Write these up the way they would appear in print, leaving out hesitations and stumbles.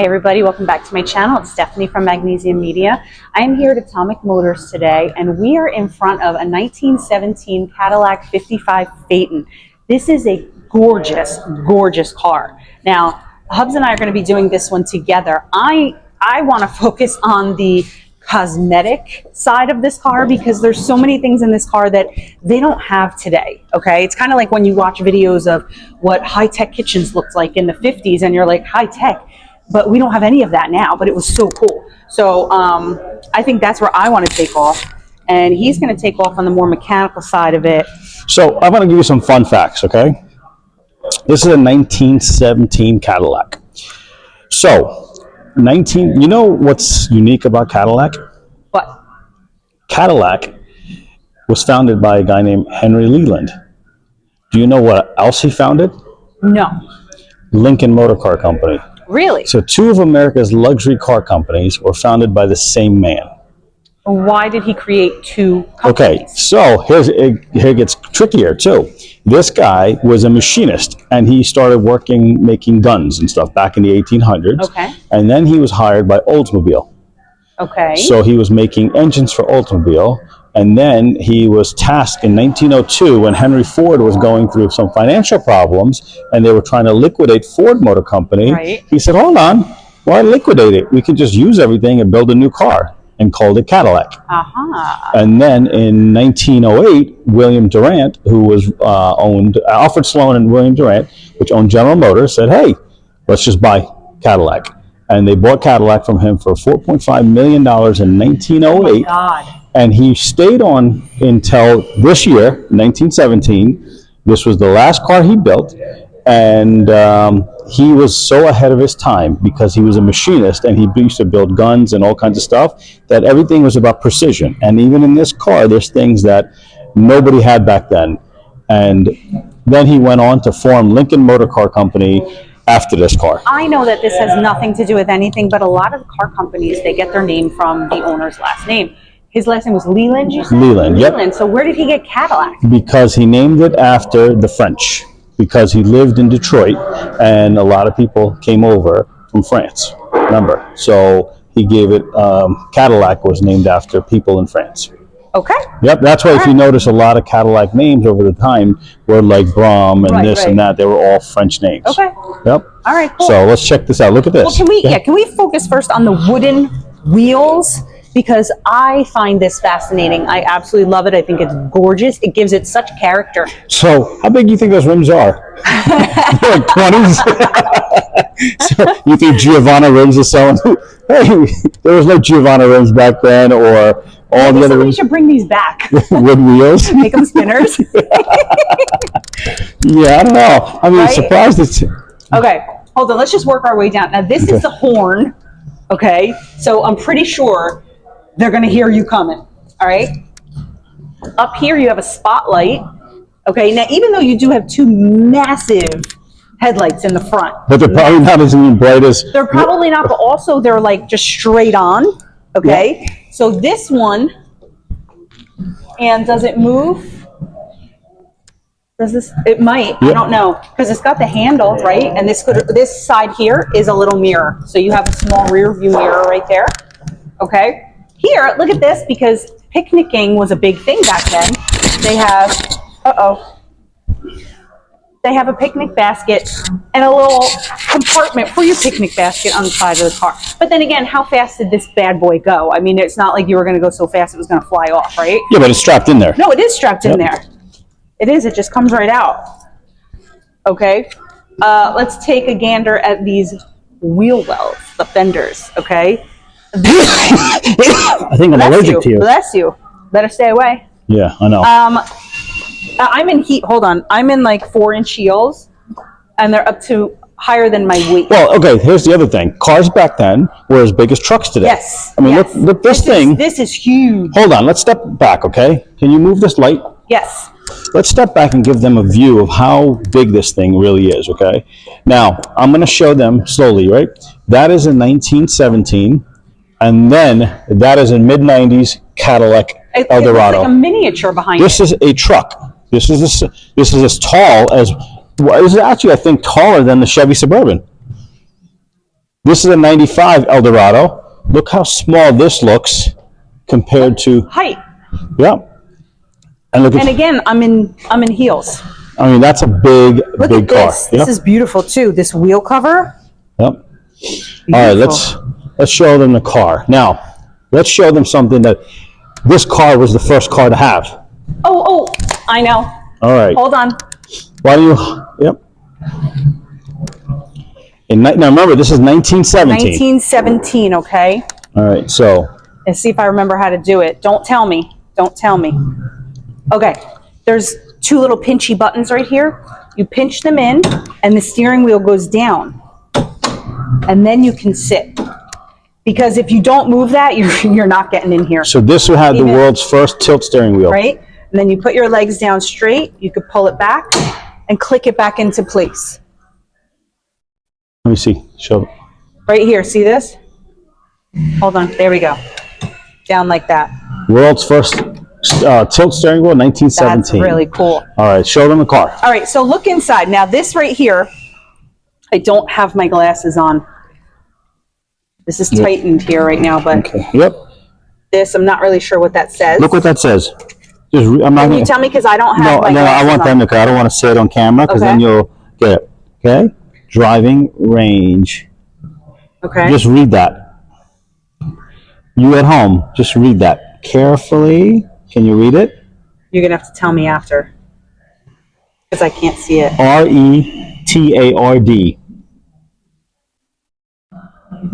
everybody, welcome back to my channel. It's Stephanie from Magnesium Media. I am here at Atomic Motors today, and we are in front of a 1917 Cadillac 55 Phaeton. This is a gorgeous, gorgeous car. Now, Hubs and I are going to be doing this one together. I want to focus on the cosmetic side of this car because there's so many things in this car that they don't have today. Okay, it's kind of like when you watch videos of what high-tech kitchens looked like in the 50s and you're like, high-tech, but we don't have any of that now, but it was so cool. So I think that's where I want to take off, and he's going to take off on the more mechanical side of it. So I'm going to give you some fun facts. Okay, this is a 1917 Cadillac. So you know what's unique about Cadillac? What? Cadillac was founded by a guy named Henry Leland. Do you know what else he founded? No. Lincoln Motor Car Company. Really? So two of America's luxury car companies were founded by the same man. Why did he create two companies? Okay, so here it gets trickier too. This guy was a machinist, and he started making guns and stuff back in the 1800s. Okay. And then he was hired by Oldsmobile. Okay. So he was making engines for Oldsmobile, and then he was tasked in 1902 when Henry Ford was going through some financial problems, and they were trying to liquidate Ford Motor Company. Right. He said, hold on, why liquidate it? We could just use everything and build a new car, and called it Cadillac. Uh-huh. And then in 1908, William Durant, who was owned, Alfred Sloan and William Durant, which owned General Motors, said, hey, let's just buy Cadillac. And they bought Cadillac from him for $4.5 million in 1908. Oh my God. And he stayed on until this year, 1917. This was the last car he built. And he was so ahead of his time because he was a machinist and he used to build guns and all kinds of stuff, that everything was about precision. And even in this car, there's things that nobody had back then. And then he went on to form Lincoln Motor Car Company after this car. I know that this has nothing to do with anything, but a lot of car companies, they get their name from the owner's last name. His last name was Leland, you said? Leland, yep. Leland. So where did he get Cadillac? Because he named it after the French. Because he lived in Detroit, and a lot of people came over from France, remember? So he gave it, Cadillac was named after people in France. Okay. Yep, that's why if you notice a lot of Cadillac names over the time were like Brom and this and that, they were all French names. Okay. Yep. All right, cool. So let's check this out. Look at this. Well, can we focus first on the wooden wheels? Because I find this fascinating. I absolutely love it. I think it's gorgeous. It gives it such character. So how big do you think those rims are? Like 20s? So you think Giovanna rims is selling? Hey, there was no Giovanna rims back then, or all the other rims. We should bring these back. Wood wheels? Make them spinners. Yeah, I don't know. I mean, surprised it's... Okay, hold on. Let's just work our way down. Now, this is the horn, okay? So I'm pretty sure they're going to hear you coming, all right? Up here, you have a spotlight, okay? Now, even though you do have two massive headlights in the front. But they're probably not as bright as... They're probably not, but also they're like just straight on, okay? Yeah. So this one, and does it move? Does this? It might. Yep. I don't know, because it's got the handle, right? And this side here is a little mirror. So you have a small rear view mirror right there, okay? Here, look at this, because picnicking was a big thing back then. They have, they have a picnic basket and a little compartment for your picnic basket on the side of the car. But then again, how fast did this bad boy go? I mean, it's not like you were going to go so fast it was going to fly off, right? Yeah, but it's strapped in there. No, it is strapped in there. It is. It just comes right out. Okay. Let's take a gander at these wheel wells, the fenders, okay? I think I'm allergic to you. Bless you. Better stay away. Yeah, I know. I'm in heat. Hold on. I'm in like 4-inch heels, and they're up to higher than my weight. Well, okay, here's the other thing. Cars back then were as big as trucks today. Yes. I mean, look this thing. This is huge. Hold on. Let's step back, okay? Can you move this light? Yes. Let's step back and give them a view of how big this thing really is, okay? Now, I'm going to show them slowly, right? That is a 1917. And then that is a mid-90s Cadillac Eldorado. It's like a miniature behind This is a truck. This is as tall as, well, this is actually, I think, taller than the Chevy Suburban. This is a 95 Eldorado. Look how small this looks compared to, Height. yeah. And look And at, again, I'm in heels. I mean, that's a big, Look big at car. this. Yep. This is beautiful too. This wheel cover. Yep. All right, let's show them the car. Now, let's show them something that this car was the first car to have. Oh, I know. All right. Hold on. Why do you, yep. Now remember, this is 1917. 1917, okay? All right, so. Let's see if I remember how to do it. Don't tell me. Don't tell me. Okay, there's two little pinchy buttons right here. You pinch them in, and the steering wheel goes down. And then you can sit. Because if you don't move that, you're not getting in here. So this will have the world's first tilt steering wheel. Right? And then you put your legs down straight. You could pull it back and click it back into place. Let me see. Show. Right here. See this? Hold on. There we go. Down like that. World's first tilt steering wheel, 1917. That's really cool. All right, show them the car. All right, so look inside. Now this right here, I don't have my glasses on. This is tightened here right now, but okay. Yep. this, I'm not really sure what that says. Look what that says. I'm not Can gonna, you tell me, because I don't have my no, I glasses want on. them because I don't want to say it on camera because then you'll get it. Okay? Driving range. Okay. Just read that. You at home, just read that carefully. Can you read it? You're going to have to tell me after, because I can't see it. RETARD.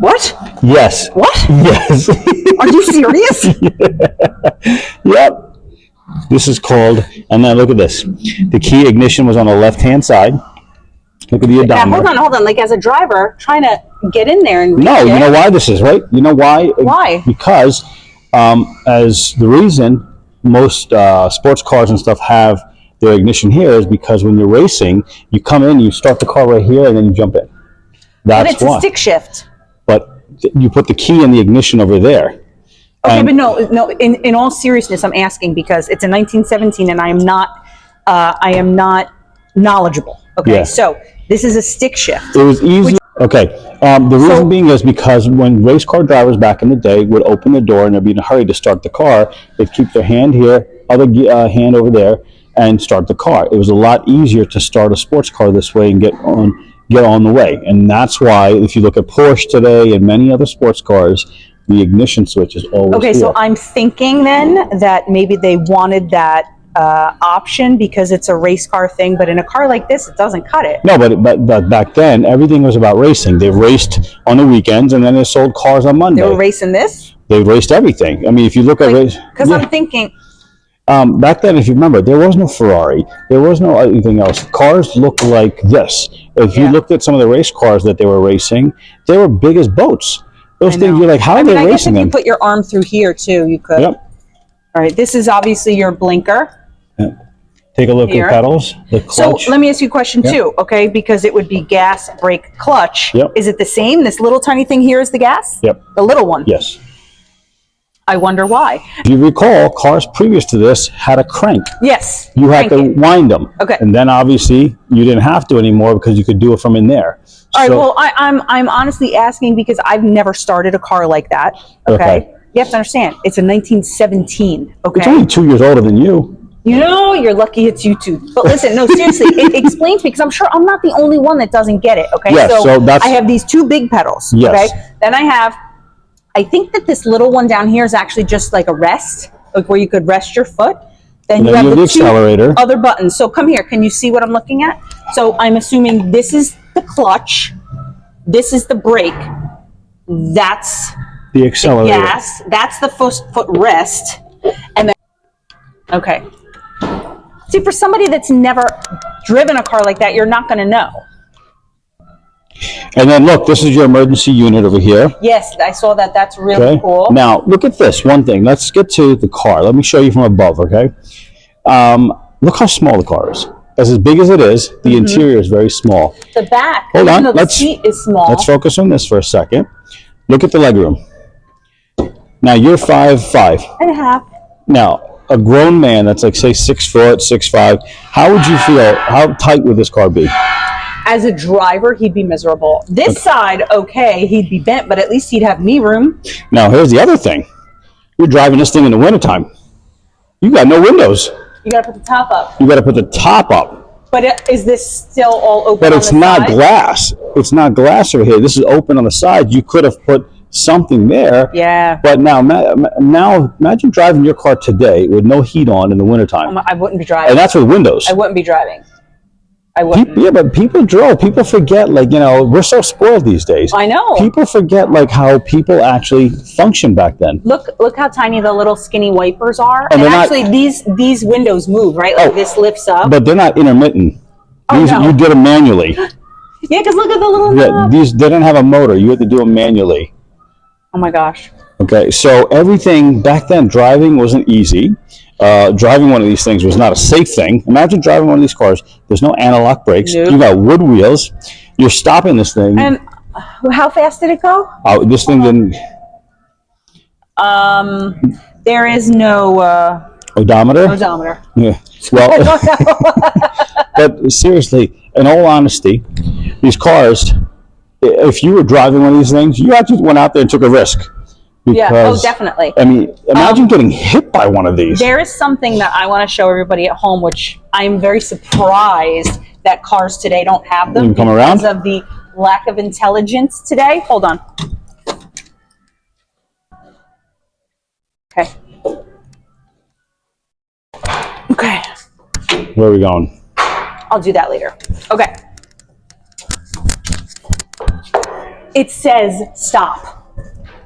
What? Yes. What? Yes. Are you serious? Yep. This is called, and then look at this. The key ignition was on the left-hand side. Look at the odometer. Now, hold on. Like, as a driver, trying to get in there and read No, it. you know why this is, right? You know why? Why? Because as the reason most sports cars and stuff have their ignition here is because when you're racing, you come in, you start the car right here, and then you jump in. That's But it's why. a stick shift. But you put the key in the ignition over there. Okay, but no. In all seriousness, I'm asking because it's a 1917, and I am not knowledgeable. Okay, Yeah. so this is a stick shift. It was easy. Okay. The reason being is because when race car drivers back in the day would open the door and they'd be in a hurry to start the car, they'd keep their hand here, other hand over there, and start the car. It was a lot easier to start a sports car this way and get on the way. And that's why if you look at Porsche today and many other sports cars, the ignition switch is always Okay, here. so I'm thinking then that maybe they wanted that option because it's a race car thing, but in a car like this, it doesn't cut it. No, but back then, everything was about racing. They raced on the weekends, and then they sold cars on Monday. They were racing this? They raced everything. I mean, if you look at race... Because I'm thinking... back then, if you remember, there was no Ferrari. There was no anything else. Cars looked like this. If you looked at some of the race cars that they were racing, they were big as boats. Those things, you're like, how are they I guess racing if them? you put your arm through here, too, you could. Yep. All right, this is obviously your blinker. Take a look Here. at the pedals, the clutch. So let me ask you a question too, okay? Because it would be gas, brake, clutch. Yep. Is it the same? This little tiny thing here is the gas? Yep. The little one? Yes. I wonder why. If you recall, cars previous to this had a crank. Yes. You had crank to it. wind them. Okay. And then obviously you didn't have to anymore because you could do it from in there. All right, So- well, I'm honestly asking because I've never started a car like that, okay? You have to understand, it's a 1917, okay? It's only 2 years older than you. You know, you're lucky it's you two. But listen, no, seriously, it explains me because I'm sure I'm not the only one that doesn't get it, okay? Yes, so that's- I have these two big pedals, Yes. okay? Then I think that this little one down here is actually just like a rest, like where you could rest your foot. Then you have the two accelerator. other buttons. So come here, can you see what I'm looking at? So I'm assuming this is the clutch, this is the brake, that's The accelerator. gas, that's the foot rest, and then, okay. See, for somebody that's never driven a car like that, you're not going to know. And then look, this is your emergency unit over here. Yes, I saw that. That's really Okay. cool. Now look at this one thing. Let's get to the car. Let me show you from above. Okay. Look how small the car is. As big as it is, the interior is very small. The back, Hold even on. though the seat is small. Let's focus on this for a second. Look at the legroom. Now you're 5'5". and a half. Now a grown man that's like say 6 foot, 6'5". How would you feel? How tight would this car be? As a driver, he'd be miserable. This side, okay, he'd be bent, but at least he'd have knee room. Now, here's the other thing. You're driving this thing in the wintertime. You got no windows. You got to put the top up. You got to put the top up. But is this still all open? But on it's the not side? glass. It's not glass over here. This is open on the side. You could have put something there. Yeah. But now imagine driving your car today with no heat on in the wintertime. I wouldn't be driving. And that's with windows. I wouldn't be driving. I wouldn't. Yeah, but people drove. People forget, like, we're so spoiled these days. I know. People forget, like, how people actually functioned back then. Look how tiny the little skinny wipers are. And And they're actually, these windows move, right? Like this lifts up. But they're not intermittent. These, no. You did them manually. Yeah, because look at the little knob. They didn't have a motor. You had to do them manually. Oh my gosh. Okay, so everything back then, driving wasn't easy. Driving one of these things was not a safe thing. Imagine driving one of these cars. There's no analog brakes. Nope. You got wood wheels. You're stopping this thing. And how fast did it go? This thing didn't. There is no Odometer? odometer. Yeah. Well, but seriously, in all honesty, these cars, if you were driving one of these things, you actually went out there and took a risk. Yeah, Because, definitely. I mean, imagine getting hit by one of these. There is something that I want to show everybody at home, which I'm very surprised that cars today don't have them You come around? because of the lack of intelligence today. Hold on. Okay. Okay. Where are we going? I'll do that later. Okay. It says stop.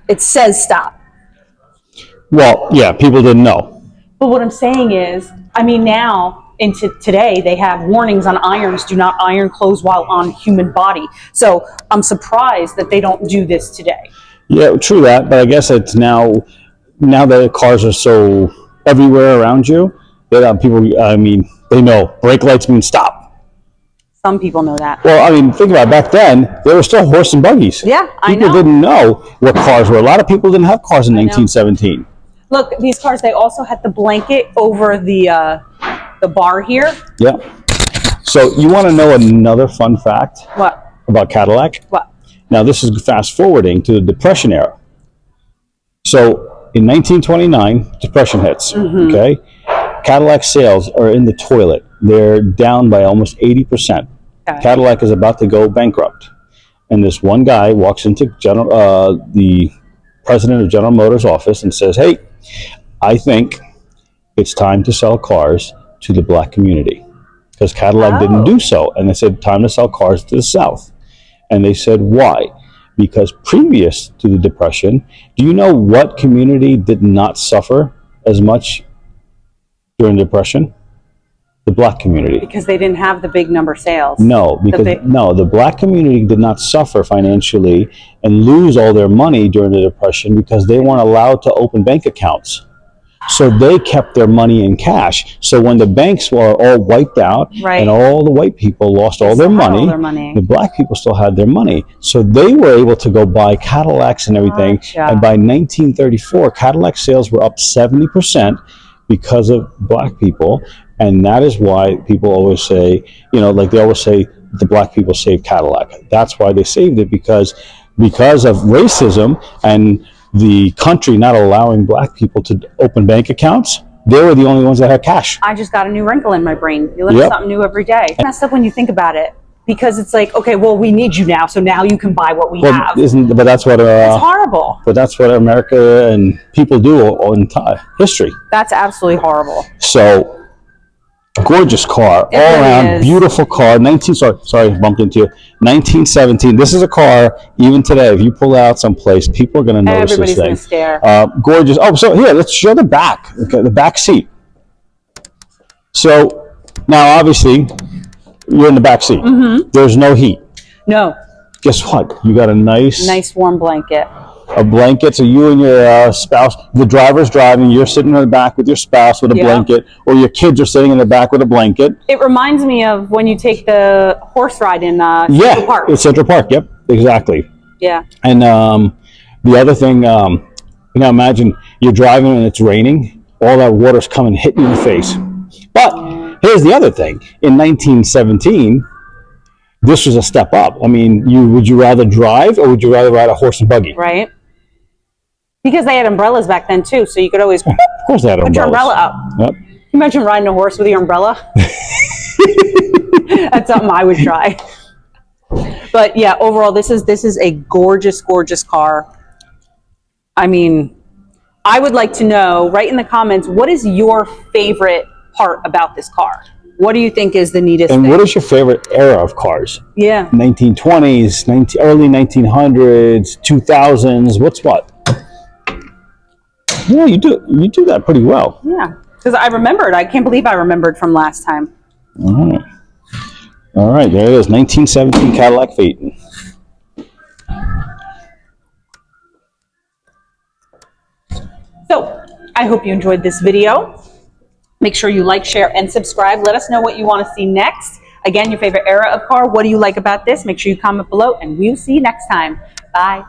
It says stop. Well, yeah, people didn't know. But what I'm saying is, I mean, now into today, they have warnings on irons: do not iron clothes while on human body. So I'm surprised that they don't do this today. Yeah, true that, but I guess it's now that cars are so everywhere around you, that people, I mean, they know brake lights mean stop. Some people know that. Well, I mean, think about it. Back then, there were still horse and buggies. Yeah, I know. People didn't know what cars were. A lot of people didn't have cars in 1917. Look, these cars, they also had the blanket over the bar here. Yeah. So you want to know another fun fact What? about Cadillac? What? Now, this is fast forwarding to the Depression era. So in 1929, Depression hits, okay? Cadillac sales are in the toilet. They're down by almost 80%. Okay. Cadillac is about to go bankrupt. And this one guy walks into the president of General Motors' office and says, hey, I think it's time to sell cars to the black community. Because Cadillac didn't do so. And they said, time to sell cars to the South. And they said, why? Because previous to the Depression, do you know what community did not suffer as much during the Depression? The black community. Because they didn't have the big number sales. No, because the black community did not suffer financially and lose all their money during the Depression because they weren't allowed to open bank accounts. So they kept their money in cash. So when the banks were all wiped out and all the white people lost all their money, the black people still had their money. So they were able to go buy Cadillacs and everything. Gotcha. And by 1934, Cadillac sales were up 70% because of black people. And that is why people always say, like they always say, the black people saved Cadillac. That's why they saved it, because of racism and the country not allowing black people to open bank accounts. They were the only ones that had cash. I just got a new wrinkle in my brain. You learn something new every day. It's messed up when you think about it, because it's like, okay, well, we need you now, so now you can buy what we have. But that's what it's horrible. But that's what America and people do all in history. That's absolutely horrible. So, gorgeous car, It all really around, is. beautiful car. Sorry, bumped into you. 1917. This is a car. Even today, if you pull out someplace, people are going to notice Everybody's this going thing. to stare. Gorgeous. Oh, so here, let's show the back. Okay, the back seat. So now, obviously, you're in the back seat. There's no heat. No. Guess what? You got a nice warm blanket. A blanket, so you and your spouse, the driver's driving, you're sitting in the back with your spouse with a blanket, or your kids are sitting in the back with a blanket. It reminds me of when you take the horse ride in Central Park. It's Central Park, yep, exactly. Yeah. And the other thing, imagine you're driving and it's raining, all that water's coming, hitting you in the face. But here's the other thing. In 1917, this was a step up. I mean, would you rather drive or would you rather ride a horse and buggy? Right. Because they had umbrellas back then too, so you could always Of course they had put your umbrellas. umbrella up. Yep. Can you imagine riding a horse with your umbrella? That's something I would try. But yeah, overall, this is a gorgeous, gorgeous car. I mean, I would like to know, write in the comments, what is your favorite part about this car? What do you think is the neatest And thing? what is your favorite era of cars? Yeah. 1920s, early 1900s, 2000s. What's what? Yeah, you do that pretty well. Yeah. Because I remembered. I can't believe I remembered from last time. All right, there it is, 1917 Cadillac Phaeton. So I hope you enjoyed this video. Make sure you like, share, and subscribe. Let us know what you want to see next. Again, your favorite era of car. What do you like about this? Make sure you comment below, and we'll see you next time. Bye.